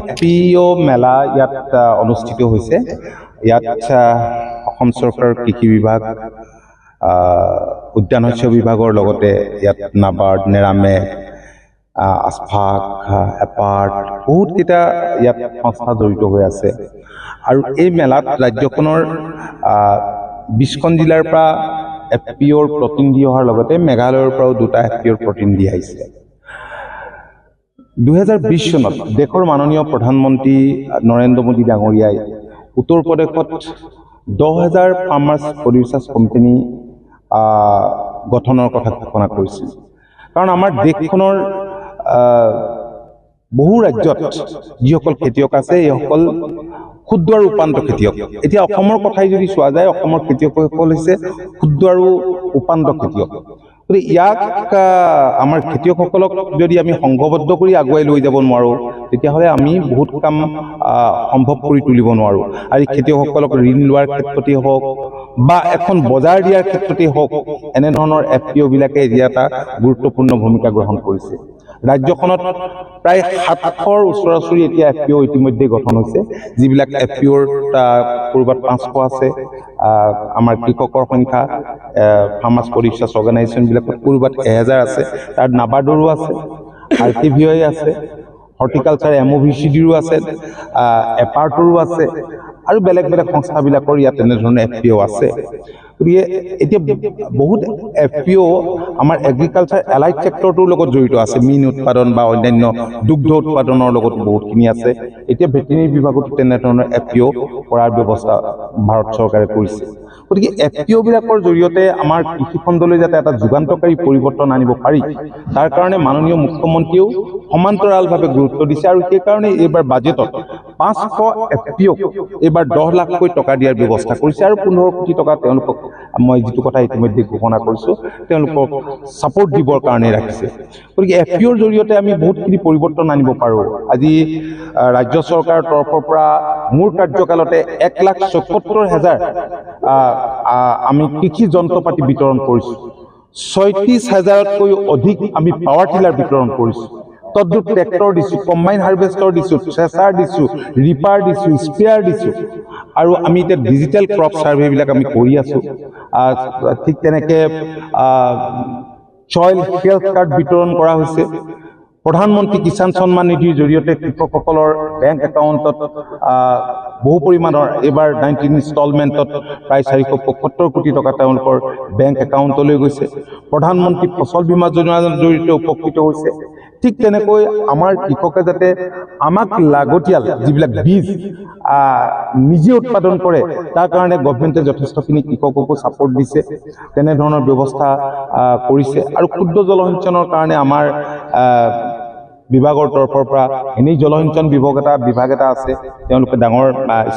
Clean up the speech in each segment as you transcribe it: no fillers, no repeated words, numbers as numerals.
FPO মেলা ইয়াত অনুষ্ঠিত হৈছে। ইয়াত অসম চৰকাৰৰ কৃষি বিভাগ, উদ্যান শস্য বিভাগৰ লগতে ইয়াত নাবাৰ্ড, নেৰামেক, আস্ফাক, এপাৰ্ট বহুতকেইটা ইয়াত সংস্থা জড়িত হৈ আছে। আৰু এই মেলাত ৰাজ্যখনৰ 20খন জিলাৰ পৰা FPOৰ প্ৰতিনিধি অহাৰ লগতে মেঘালয়ৰ পৰাও 2টা FPOৰ প্ৰতিনিধি আহিছে। 2020 চনত দেশৰ মাননীয় প্ৰধানমন্ত্ৰী নৰেন্দ্ৰ মোদী ডাঙৰীয়াই উত্তৰ প্ৰদেশত 10,000 ফাৰ্মাৰ্ছ প্ৰডিউচাৰ্ছ কোম্পানী গঠনৰ কথা ঘোষণা কৰিছিল। কাৰণ আমাৰ দেশখনৰ বহু ৰাজ্যত যিসকল খেতিয়ক আছে এইসকল ক্ষুদ্ৰ আৰু উপান্ত খেতিয়ক। এতিয়া অসমৰ কথাই যদি চোৱা যায়, অসমৰ খেতিয়কসকল হৈছে ক্ষুদ্ৰ আৰু উপান্ত খেতিয়ক। গতিকে ইয়াক আমাৰ খেতিয়কসকলক যদি আমি সংঘবদ্ধ কৰি আগুৱাই লৈ যাব নোৱাৰোঁ, তেতিয়াহ'লে আমি বহুত কাম সম্ভৱ কৰি তুলিব নোৱাৰোঁ। আৰু খেতিয়কসকলক ঋণ লোৱাৰ ক্ষেত্ৰতেই হওক বা এখন বজাৰ দিয়াৰ ক্ষেত্ৰতেই হওক, এনেধৰণৰ FPO বিলাকে এতিয়া এটা গুৰুত্বপূৰ্ণ ভূমিকা গ্ৰহণ কৰিছে। ৰাজ্যখনত প্ৰায় 700ৰ ওচৰা-ওচৰি এতিয়া FPO ইতিমধ্যে গঠন হৈছে, যিবিলাক FPOৰ ক'ৰবাত 500 আছে। আমাৰ কৃষকৰ সংখ্যা ফাৰ্মাৰ্ছ প্ৰডিউচাৰ্ছ অৰ্গেনাইজেশ্যনবিলাকত ক'ৰবাত 1000 আছে। তাত নাবাৰ্ডৰো আছে, RTVI আছে, হৰ্টিকালচাৰ MOVCDৰো আছে, এপাৰ্টৰো আছে আৰু বেলেগ বেলেগ সংস্থাবিলাকৰ ইয়াত তেনেধৰণৰ FPO আছে। গতিকে এতিয়া বহুত FPO আমাৰ এগ্ৰিকালচাৰ এলাইড ছেক্টৰটোৰ লগত জড়িত আছে। মীন উৎপাদন বা অন্যান্য দুগ্ধ উৎপাদনৰ লগত বহুতখিনি আছে। এতিয়া ভেটেৰিনেৰী বিভাগতো তেনেধৰণৰ FPO কৰাৰ ব্যৱস্থা ভাৰত চৰকাৰে কৰিছে। গতিকে FPO বিলাকৰ জৰিয়তে আমাৰ কৃষিখণ্ডলৈ যাতে এটা যুগান্তকাৰী পৰিৱৰ্তন আনিব পাৰি, তাৰ কাৰণে মাননীয় মুখ্যমন্ত্ৰীয়েও সমান্তৰালভাৱে গুৰুত্ব দিছে। আৰু সেইকাৰণে এইবাৰ বাজেটত 500 FPOক এইবাৰ 10 লাখকৈ টকা দিয়াৰ ব্যৱস্থা কৰিছে। আৰু 15 কোটি টকা তেওঁলোকক, মই যিটো কথা ইতিমধ্যে ঘোষণা কৰিছোঁ, তেওঁলোকক ছাপোৰ্ট দিবৰ কাৰণে ৰাখিছে। গতিকে FPOৰ জৰিয়তে আমি বহুতখিনি পৰিৱৰ্তন আনিব পাৰোঁ। আজি ৰাজ্য চৰকাৰৰ তৰফৰ পৰা মোৰ কাৰ্যকালতে 1,74,000 আমি কৃষি যন্ত্ৰ পাতি বিতৰণ কৰিছোঁ। 36,000তকৈ অধিক আমি পাৱাৰ টিলাৰ বিতৰণ কৰিছোঁ। তদ্ৰুপ ট্ৰেক্টৰ দিছোঁ, কম্বাইন হাৰ্ভেষ্টৰ দিছোঁ, থ্ৰেচাৰ দিছোঁ, ৰিপাৰ দিছোঁ, স্প্ৰেয়াৰ দিছোঁ। আৰু আমি এতিয়া ডিজিটেল ক্ৰপ ছাৰ্ভেবিলাক আমি কৰি আছোঁ। ঠিক তেনেকৈ চইল হেল্থ কাৰ্ড বিতৰণ কৰা হৈছে। প্ৰধানমন্ত্ৰী কিষাণ সন্মান নিধিৰ জৰিয়তে কৃষকসকলৰ বেংক একাউণ্টত বহু পৰিমাণৰ এইবাৰ 19 ইনষ্টলমেণ্টত প্ৰায় 475 কোটি টকা তেওঁলোকৰ বেংক একাউণ্টলৈ গৈছে। প্ৰধানমন্ত্ৰী ফচল বীমা যোজনাৰ জৰিয়তে উপকৃত হৈছে। ঠিক তেনেকৈ আমাৰ কৃষকে যাতে আমাক লাগতিয়াল যিবিলাক বীজ নিজে উৎপাদন কৰে, তাৰ কাৰণে গভমেণ্টে যথেষ্টখিনি কৃষককো ছাপোৰ্ট দিছে, তেনেধৰণৰ ব্যৱস্থা কৰিছে। আৰু ক্ষুদ্ৰ জলসিঞ্চনৰ কাৰণে আমাৰ বিভাগৰ তৰফৰ পৰা এনেই জলসিঞ্চন বিভাগ এটা আছে, তেওঁলোকে ডাঙৰ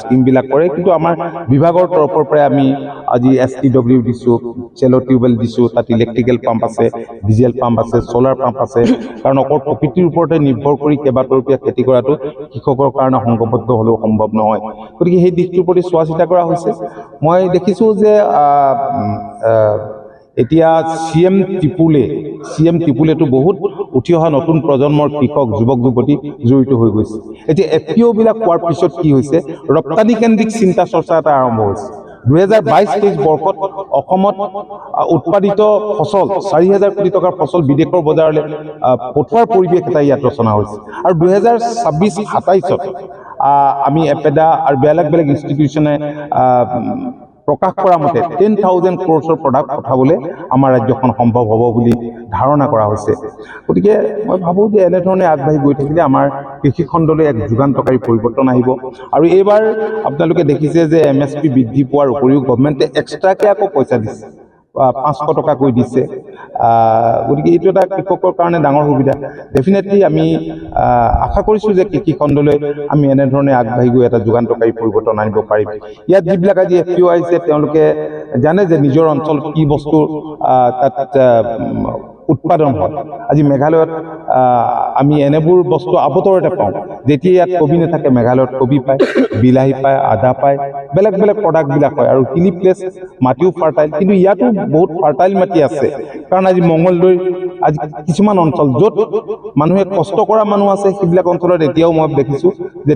স্কিমবিলাক কৰে। কিন্তু আমাৰ বিভাগৰ তৰফৰ পৰাই আমি আজি STW দিছোঁ, চেলো টিউবেল দিছোঁ, তাত ইলেক্ট্ৰিকেল পাম্প আছে, ডিজেল পাম্প আছে, ছ'লাৰ পাম্প আছে। কাৰণ অকল প্ৰকৃতিৰ ওপৰতে নিৰ্ভৰ কৰি কেইবাতৰপীয়া খেতি কৰাটো কৃষকৰ কাৰণে সংঘবদ্ধ হ'লেও সম্ভৱ নহয়। গতিকে সেই দিশটোৰ প্ৰতি চোৱা চিতা কৰা হৈছে। মই দেখিছোঁ যে এতিয়া CM টিপুলেতো বহুত উঠি অহা নতুন প্ৰজন্মৰ কৃষক, যুৱক যুৱতী জড়িত হৈ গৈছে। এতিয়া FPO বিলাক পোৱাৰ পিছত কি হৈছে, ৰপ্তানি কেন্দ্ৰিক চিন্তা চৰ্চা এটা আৰম্ভ হৈছে। 2022-23 বৰ্ষত অসমত উৎপাদিত ফচল 4,000 কোটি টকাৰ ফচল বিদেশৰ বজাৰলৈ পঠোৱাৰ পৰিৱেশ এটা ইয়াত ৰচনা হৈছে। আৰু 2026-27ত আমি এপেডা আৰু বেলেগ বেলেগ ইনষ্টিটিউশ্যনে প্ৰকাশ কৰা মতে 10,000 crores প্ৰডাক্ট পঠাবলৈ আমাৰ ৰাজ্যখন সম্ভৱ হ'ব বুলি ধাৰণা কৰা হৈছে। গতিকে মই ভাবোঁ যে এনেধৰণে আগবাঢ়ি গৈ থাকিলে আমাৰ কৃষিখণ্ডলৈ এক যুগান্তকাৰী পৰিৱৰ্তন আহিব। আৰু এইবাৰ আপোনালোকে দেখিছে যে MSP বৃদ্ধি পোৱাৰ উপৰিও গভমেণ্টে এক্সট্ৰাকৈ আকৌ পইচা দিছে, 500 টকাকৈ দিছে। গতিকে এইটো এটা কৃষকৰ কাৰণে ডাঙৰ সুবিধা। ডেফিনেটলি আমি আশা কৰিছোঁ যে কৃষিখণ্ডলৈ আমি এনেধৰণে আগবাঢ়ি গৈ এটা যুগান্তকাৰী পৰিৱৰ্তন আনিব পাৰিম। ইয়াত যিবিলাক আজি FPO আহিছে, তেওঁলোকে জানে যে নিজৰ অঞ্চলত কি বস্তু তাত উৎপাদন হয়। আজি মেঘালয়ত আমি এনেবোৰ বস্তু আবতৰতে পাওঁ। যেতিয়া ইয়াত কবি নাথাকে, মেঘালয়ত কবি পায়, বিলাহী পায়, আদা পায়, বেলেগ বেলেগ প্ৰডাক্টবিলাক হয় আৰু হিলি প্লেচ মাটিও ফাৰ্টাইল কিন্তু ইয়াতো বহুত ফাৰ্টাইল মাটি আছে কাৰণ আজি মঙলদৈ আজি কিছুমান অঞ্চল য'ত মানুহে কষ্ট কৰা মানুহ আছে সেইবিলাক অঞ্চলত এতিয়াও মই দেখিছোঁ যে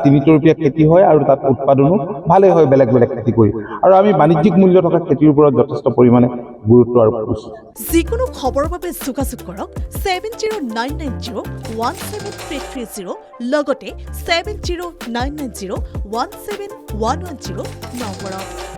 তিনিতৰপীয়া খেতি হয় আৰু তাত উৎপাদনো ভালেই হয় বেলেগ বেলেগ খেতি কৰি আৰু আমি বাণিজ্যিক মূল্য থকা খেতিৰ ওপৰত যথেষ্ট পৰিমাণে গুৰুত্ব আৰোপ কৰিছোঁ যিকোনো খবৰৰ বাবে যোগাযোগ কৰক 7099017330 লগতে 7099017110 নম্বৰত